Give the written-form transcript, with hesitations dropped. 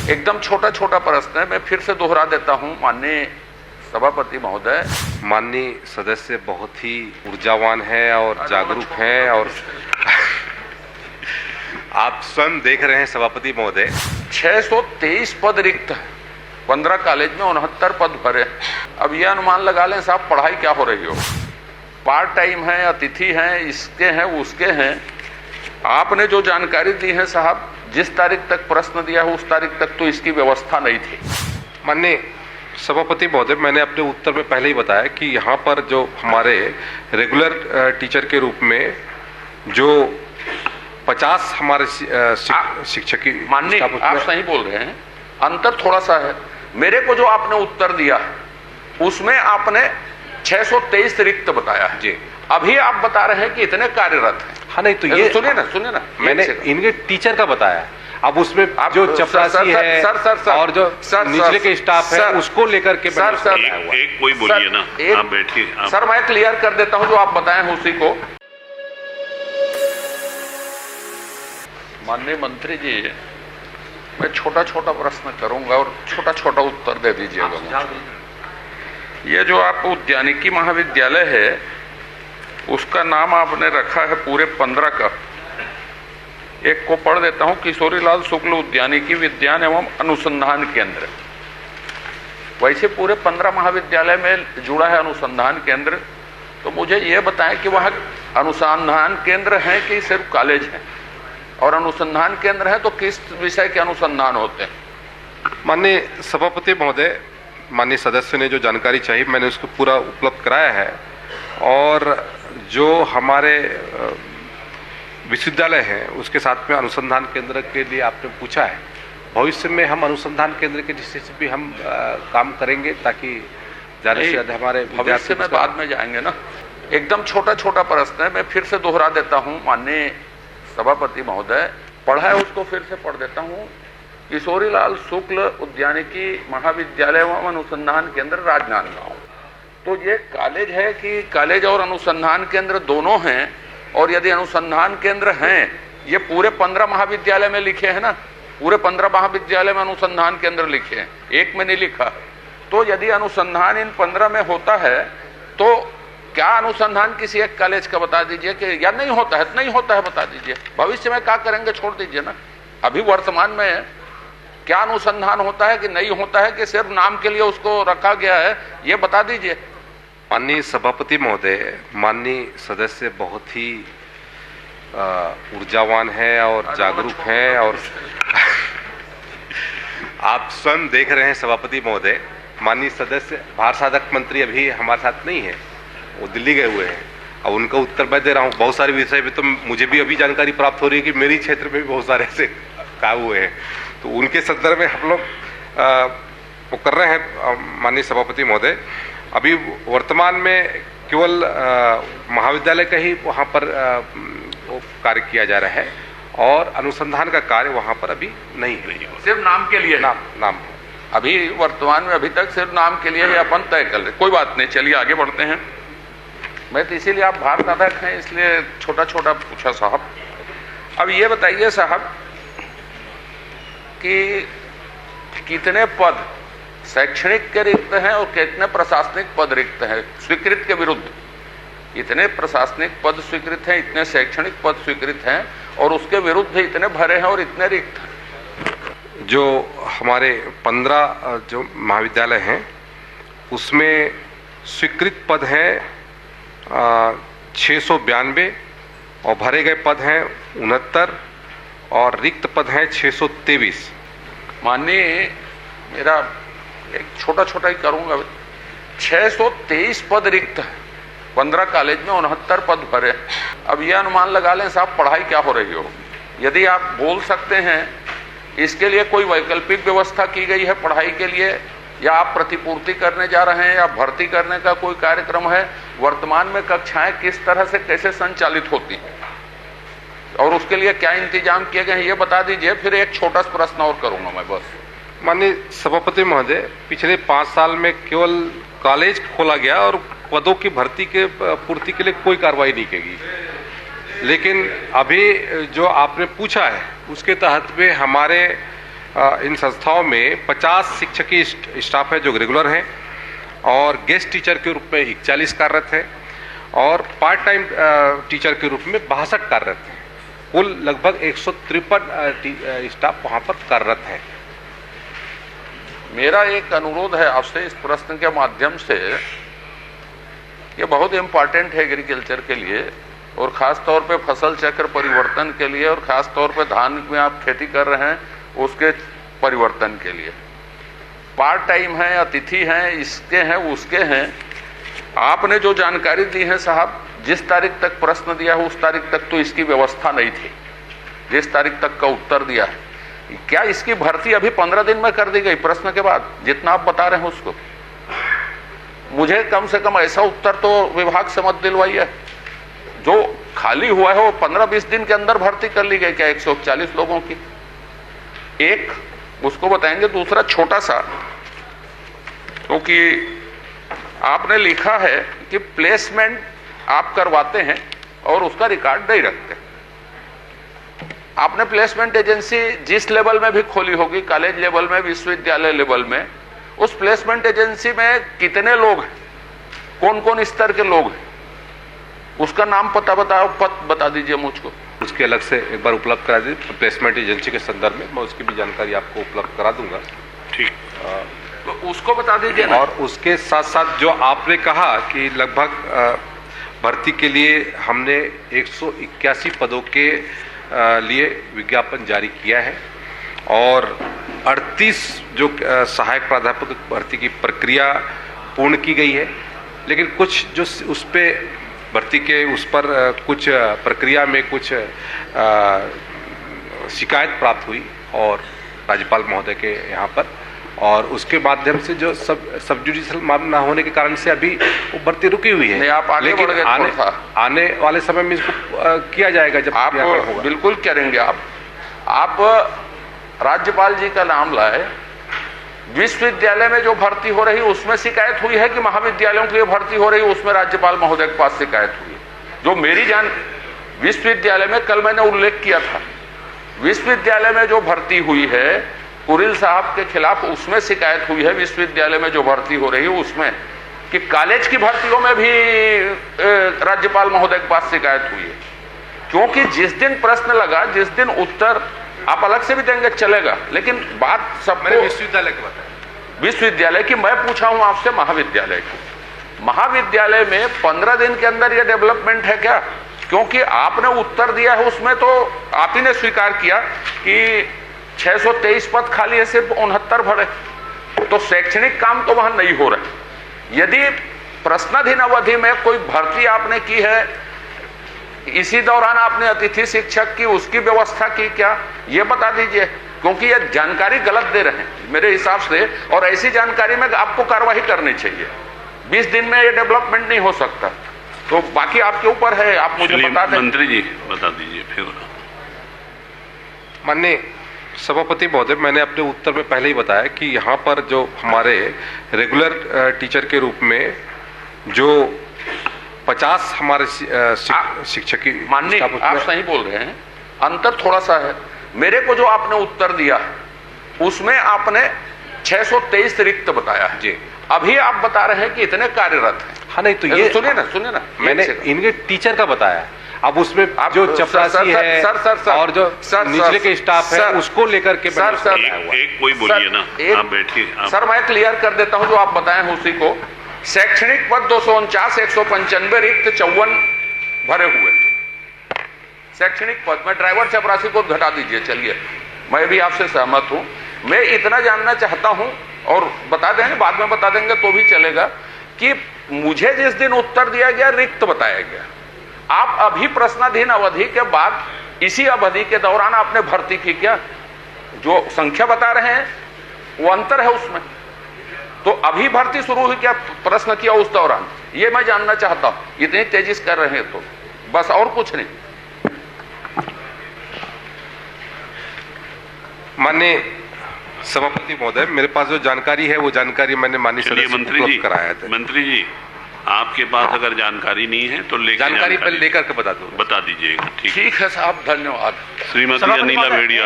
एकदम छोटा छोटा प्रश्न है, मैं फिर से दोहरा देता हूं। माननीय सभापति महोदय, माननीय सदस्य बहुत ही ऊर्जावान है और जागरूक हैं और आप स्वयं देख रहे हैं सभापति महोदय 623 पद रिक्त है, 15 कॉलेज में 69 पद भरे। अब ये अनुमान लगा लें साहब, पढ़ाई क्या हो रही हो, पार्ट टाइम है, अतिथि हैं, इसके हैं, उसके हैं। आपने जो जानकारी दी है साहब, जिस तारीख तक प्रश्न दिया है उस तारीख तक तो इसकी व्यवस्था नहीं थी। माननीय सभापति महोदय, मैंने अपने उत्तर में पहले ही बताया कि यहाँ पर जो हमारे रेगुलर टीचर के रूप में जो 50 हमारे शिक्षक, माननीय आप सही बोल रहे हैं, अंतर थोड़ा सा है। मेरे को जो आपने उत्तर दिया उसमें आपने 623 रिक्त बताया है जी। अभी आप बता रहे हैं कि इतने कार्यरत हैं। हाँ, नहीं तो ये सुनिए ना, मैंने इनके टीचर का बताया। अब उसमें जो चपरासी है और जो निचले के स्टाफ है उसको लेकर के एक कोई बोलिए ना, आप बैठिए। सर मैं क्लियर कर देता हूं जो आप बताए हैं उसी को। माननीय मंत्री जी, मैं छोटा छोटा प्रश्न करूंगा और छोटा छोटा उत्तर दे दीजिएगा। ये जो आप उद्यानिकी महाविद्यालय है उसका नाम आपने रखा है पूरे 15 का। एक को पढ़ देता हूं, किशोरीलाल शुक्ल उद्यानिकी विज्ञान एवं अनुसंधान केंद्र। वैसे पूरे 15 महाविद्यालय में जुड़ा है अनुसंधान केंद्र। तो मुझे ये बताएं कि वहाँ अनुसंधान केंद्र है कि सिर्फ कॉलेज है, और अनुसंधान केंद्र है तो किस विषय के अनुसंधान होते हैं? माननीय सभापति महोदय, माननीय सदस्य ने जो जानकारी चाहिए मैंने उसको पूरा उपलब्ध कराया है। और जो हमारे विश्वविद्यालय है उसके साथ में अनुसंधान केंद्र के लिए आपने पूछा है, भविष्य में हम अनुसंधान केंद्र के दृष्टि से भी हम काम करेंगे ताकि ज़्यादा से ज़्यादा हमारे भविष्य में बाद में जाएंगे ना। एकदम छोटा छोटा प्रश्न है, मैं फिर से दोहरा देता हूँ। माननीय सभापति महोदय, पढ़ा है उसको फिर से पढ़ देता हूँ। किशोरीलाल शुक्ल उद्यानिकी महाविद्यालय एवं अनुसंधान केंद्र राजनांदगांव। तो ये कॉलेज है कि कॉलेज और अनुसंधान केंद्र दोनों हैं? और यदि अनुसंधान केंद्र हैं, ये पूरे 15 महाविद्यालय में लिखे हैं ना, पूरे 15 महाविद्यालय में अनुसंधान केंद्र लिखे हैं, एक में नहीं लिखा। तो यदि अनुसंधान इन 15 में होता है तो क्या अनुसंधान किसी एक कॉलेज का बता दीजिए कि या नहीं होता है? नहीं होता है बता दीजिए। भविष्य में क्या करेंगे छोड़ दीजिए ना। अभी वर्तमान में क्या अनुसंधान होता है कि नहीं होता है कि सिर्फ नाम के लिए उसको रखा गया है, ये बता दीजिए। माननीय सभापति महोदय, माननीय सदस्य बहुत ही ऊर्जावान है और जागरूक हैं और आप स्वयं देख रहे हैं सभापति महोदय, माननीय सदस्य भार साधक मंत्री अभी हमारे साथ नहीं है, वो दिल्ली गए हुए हैं। अब उनका उत्तर मैं दे रहा हूँ। बहुत सारे विषय में तो मुझे भी अभी जानकारी प्राप्त हो रही है कि मेरी क्षेत्र में भी बहुत सारे ऐसे काम हुए हैं, तो उनके संदर्भ में हम लोग वो कर रहे हैं। माननीय सभापति महोदय, अभी वर्तमान में केवल महाविद्यालय का ही वहाँ पर वो कार्य किया जा रहा है और अनुसंधान का कार्य वहाँ पर अभी नहीं है, सिर्फ नाम के लिए। नाम अभी वर्तमान में अभी तक सिर्फ नाम के लिए ही अपन तय कर ले। कोई बात नहीं, चलिए आगे बढ़ते हैं। मैं तो इसीलिए आप भार साधक हैं इसलिए छोटा छोटा पूछा साहब। अब ये बताइए साहब कि कितने पद शैक्षणिक के रिक्त हैं और कितने प्रशासनिक पद रिक्त हैं स्वीकृत के विरुद्ध? इतने प्रशासनिक पद स्वीकृत हैं, इतने शैक्षणिक पद स्वीकृत हैं और उसके विरुद्ध इतने भरे हैं और इतने रिक्त हैं। जो हमारे 15 जो महाविद्यालय हैं उसमें स्वीकृत पद हैं 692 और भरे गए पद हैं 69 और रिक्त पद हैं 623। माननीय, मेरा एक छोटा छोटा ही करूंगा। 623 पद रिक्त है, 15 कॉलेज में 69 पद भरे। अब यह अनुमान लगा लें साहब, पढ़ाई क्या हो रही हो। यदि आप बोल सकते हैं इसके लिए कोई वैकल्पिक व्यवस्था की गई है पढ़ाई के लिए, या आप प्रतिपूर्ति करने जा रहे हैं या भर्ती करने का कोई कार्यक्रम है? वर्तमान में कक्षाएं किस तरह से कैसे संचालित होती हैं और उसके लिए क्या इंतजाम किए गए हैं, ये बता दीजिए। फिर एक छोटा सा प्रश्न और करूंगा मैं बस। माननीय सभापति महोदय, पिछले 5 साल में केवल कॉलेज खोला गया और पदों की भर्ती के पूर्ति के लिए कोई कार्रवाई नहीं की गई। लेकिन अभी जो आपने पूछा है उसके तहत में हमारे इन संस्थाओं में 50 शिक्षकीय स्टाफ है जो रेगुलर हैं और गेस्ट टीचर के रूप में 41 कार्यरत है और पार्ट टाइम टीचर के रूप में 62 कार्यरत हैं। कुल लगभग 153 स्टाफ वहाँ पर कार्यरत है। मेरा एक अनुरोध है आपसे इस प्रश्न के माध्यम से, ये बहुत इम्पॉर्टेंट है एग्रीकल्चर के लिए और ख़ास तौर पे फसल चक्र परिवर्तन के लिए और ख़ास तौर पे धान में आप खेती कर रहे हैं उसके परिवर्तन के लिए। पार्ट टाइम हैं, अतिथि हैं, इसके हैं, उसके हैं। आपने जो जानकारी दी है साहब, जिस तारीख तक प्रश्न दिया है उस तारीख तक तो इसकी व्यवस्था नहीं थी, जिस तारीख तक का उत्तर दिया है। क्या इसकी भर्ती अभी 15 दिन में कर दी गई प्रश्न के बाद, जितना आप बता रहे हैं उसको? मुझे कम से कम ऐसा उत्तर तो विभाग से मत दिलवाइए। जो खाली हुआ है वो 15-20 दिन के अंदर भर्ती कर ली गई क्या 141 लोगों की? एक उसको बताएंगे। दूसरा छोटा सा, क्योंकि आपने लिखा है कि प्लेसमेंट आप करवाते हैं और उसका रिकॉर्ड नहीं रखते। आपने प्लेसमेंट एजेंसी जिस लेवल में भी खोली होगी, कॉलेज लेवल में, विश्वविद्यालय लेवल में, उस प्लेसमेंट एजेंसी में कितने लोग हैं, कौन कौन स्तर के लोग हैं, उसका नाम पता बता दीजिए मुझको। उसके अलग से एक बार उपलब्ध करा दीजिए प्लेसमेंट एजेंसी के संदर्भ में, मैं उसकी भी जानकारी आपको उपलब्ध करा दूंगा। ठीक, तो उसको बता दीजिए ना। और उसके साथ साथ जो आपने कहा कि लगभग भर्ती के लिए हमने 181 पदों के लिए विज्ञापन जारी किया है और 38 जो सहायक प्राध्यापक भर्ती की प्रक्रिया पूर्ण की गई है, लेकिन कुछ जो उस पे भर्ती के उस पर कुछ प्रक्रिया में कुछ शिकायत प्राप्त हुई और राज्यपाल महोदय के यहाँ पर, और उसके माध्यम से जो सब जुडिशियल मामला ना होने के कारण से अभी वो भर्ती रुकी हुई है। आप आगे लेकिन बढ़ गए, आने वाले समय में इसको किया जाएगा जब आप होगा। बिल्कुल करेंगे। आप राज्यपाल जी का नाम लाए। विश्वविद्यालय में जो भर्ती हो रही उसमें शिकायत हुई है कि महाविद्यालयों की भर्ती हो रही उसमें राज्यपाल महोदय के पास शिकायत हुई है? जो मेरी जान विश्वविद्यालय में, कल मैंने उल्लेख किया था, विश्वविद्यालय में जो भर्ती हुई है कुरिल साहब के खिलाफ, उसमें शिकायत हुई है। विश्वविद्यालय में जो भर्ती हो रही है उसमें, कि कॉलेज की भर्तियों में भी राज्यपाल महोदय के पास शिकायत हुई है। क्योंकि जिस दिन प्रश्न लगा, जिस दिन उत्तर आप अलग से भी देंगे चलेगा, लेकिन बात सबको विश्वविद्यालय की बताया, विश्वविद्यालय की मैं पूछा हूं आपसे, महाविद्यालय की। महाविद्यालय में 15 दिन के अंदर यह डेवलपमेंट है क्या? क्योंकि आपने उत्तर दिया है उसमें तो आप ही ने स्वीकार किया कि 623 पद खाली है, सिर्फ 69 भरे, तो शैक्षणिक काम तो वहां नहीं हो रहा। यदि प्रश्नाधीन अवधि में कोई भर्ती आपने की है, इसी दौरान आपने अतिथि शिक्षक की उसकी व्यवस्था की क्या, ये बता दीजिए। क्योंकि ये जानकारी गलत दे रहे हैं मेरे हिसाब से, और ऐसी जानकारी में आपको कार्रवाई करनी चाहिए। 20 दिन में ये डेवलपमेंट नहीं हो सकता। तो बाकी आपके ऊपर है, आप मुझे बता दें। मंत्री जी बता दीजिए फिर। माननीय सभापति महोदय, मैंने अपने उत्तर में पहले ही बताया कि यहाँ पर जो हमारे रेगुलर टीचर के रूप में जो 50 हमारे शिक्षक, माननीय आप सही बोल रहे हैं, अंतर थोड़ा सा है। मेरे को जो आपने उत्तर दिया उसमें आपने 623 रिक्त बताया है जी। अभी आप बता रहे हैं कि इतने कार्यरत हैं। हाँ, नहीं तो ये सुनिए ना, मैंने इनके टीचर का बताया। अब उसमें जो चपरासी है और जो निचले के स्टाफ है उसको लेकर के एक कोई बोलिए ना, आप बैठिए। सर मैं क्लियर कर देता हूं जो आप बताए हैं उसी को। शैक्षणिक पद 249, 195 रिक्त, 54 भरे हुए शैक्षणिक पद में। ड्राइवर चपरासी को घटा दीजिए। चलिए, मैं भी आपसे सहमत हूं। मैं इतना जानना चाहता हूं, और बता देंगे, बाद में बता देंगे तो भी चलेगा, कि मुझे जिस दिन उत्तर दिया गया रिक्त बताया गया, आप अभी प्रश्नाधीन अवधि के बाद इसी अवधि के दौरान आपने भर्ती की क्या? जो संख्या बता रहे हैं वो अंतर है उसमें। तो अभी भर्ती शुरू हुई क्या, प्रश्न किया उस दौरान? ये मैं जानना चाहता हूं। इतनी तेजी से कर रहे हैं तो बस, और कुछ नहीं। माननीय सभापति महोदय, मेरे पास जो जानकारी है वो जानकारी मैंने माननीय सदस्य को उपलब्ध कराया था। मंत्री जी, आपके पास अगर जानकारी नहीं है तो जानकारी पहले लेकर के बता दो, बता दीजिएगा। ठीक है साहब, धन्यवाद। श्रीमती अनिला भेड़िया।